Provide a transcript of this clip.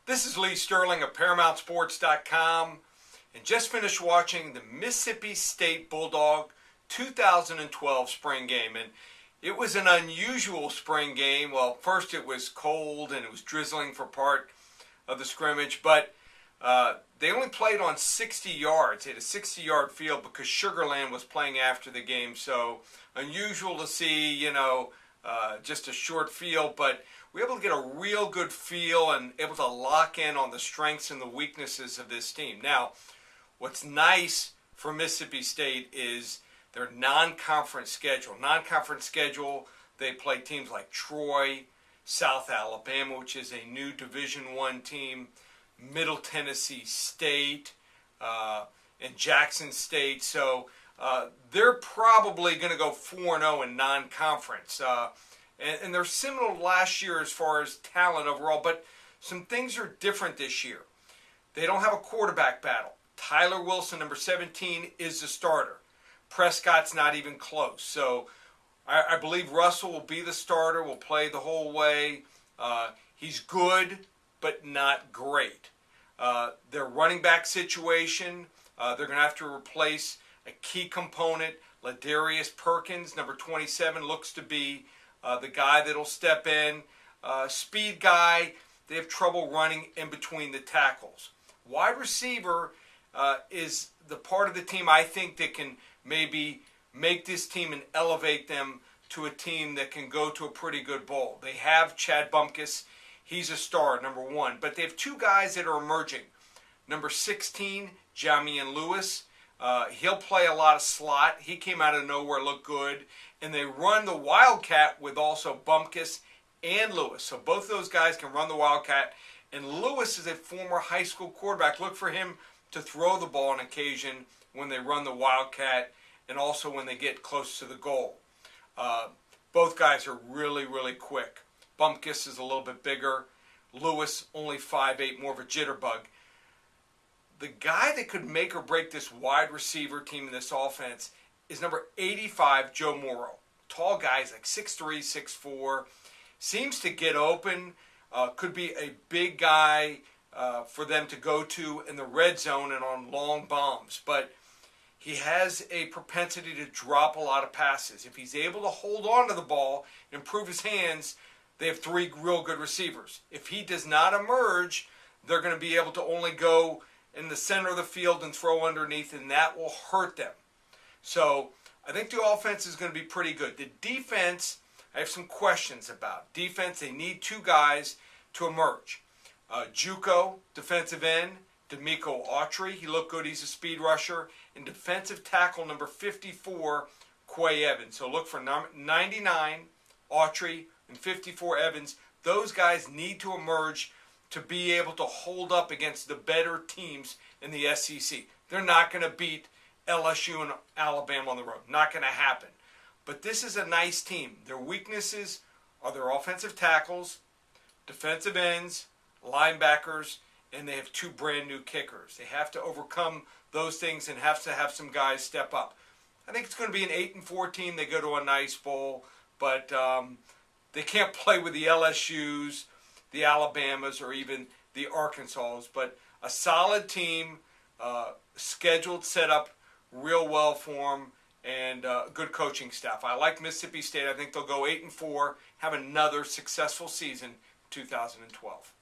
This is Lee Sterling of ParamountSports.com, and just finished watching the Mississippi State Bulldog 2012 spring game. And it was an unusual spring game. Well, first it was cold and it was drizzling for part of the scrimmage, but they only played on 60 yards. They had a 60-yard field because Sugar Land was playing after the game, so unusual to see, just a short field, but we were able to get a real good feel and able to lock in on the strengths and the weaknesses of this team. Now, what's nice for Mississippi State is their non-conference schedule. Non-conference schedule, they play teams like Troy, South Alabama, which is a new Division I team, Middle Tennessee State, and Jackson State. So they're probably going to go 4-0 in non-conference. And they're similar to last year as far as talent overall, but some things are different this year. They don't have a quarterback battle. Tyler Wilson, number 17, is the starter. Prescott's not even close. So I believe Russell will be the starter, will play the whole way. He's good, but not great. Their running back situation, they're going to have to replace a key component. Ladarius Perkins, number 27, looks to be the guy that'll step in. Speed guy, they have trouble running in between the tackles. Wide receiver is the part of the team I think that can maybe make this team and elevate them to a team that can go to a pretty good bowl. They have Chad Bumkus. He's a star, number 1. But they have two guys that are emerging. Number 16, Jamian Lewis. He'll play a lot of slot. He came out of nowhere, looked good. And they run the Wildcat with also Bumkus and Lewis. So both those guys can run the Wildcat. And Lewis is a former high school quarterback. Look for him to throw the ball on occasion when they run the Wildcat and also when they get close to the goal. Both guys are really, really quick. Bumkus is a little bit bigger. Lewis, only 5'8", more of a jitterbug. The guy that could make or break this wide receiver team in this offense is number 85, Joe Morrow. Tall guy, he's like 6'3", 6'4". Seems to get open. Could be a big guy for them to go to in the red zone and on long bombs. But he has a propensity to drop a lot of passes. If he's able to hold on to the ball and improve his hands, they have 3 real good receivers. If he does not emerge, they're going to be able to only go in the center of the field and throw underneath, and that will hurt them. So I think the offense is going to be pretty good. The defense, I have some questions about. Defense, they need 2 guys to emerge. JUCO, defensive end, D'Amico Autry. He looked good. He's a speed rusher. And defensive tackle number 54, Quay Evans. So look for 99, Autry, and 54, Evans. Those guys need to emerge to be able to hold up against the better teams in the SEC. They're not going to beat LSU and Alabama on the road. Not going to happen. But this is a nice team. Their weaknesses are their offensive tackles, defensive ends, linebackers, and they have 2 brand new kickers. They have to overcome those things and have to have some guys step up. I think it's going to be an 8-4 team. They go to a nice bowl, but they can't play with the LSUs, the Alabamas, or even the Arkansas. But a solid team, scheduled, set up real well for them, and good coaching staff. I like Mississippi State. I think they'll go 8-4, have another successful season 2012.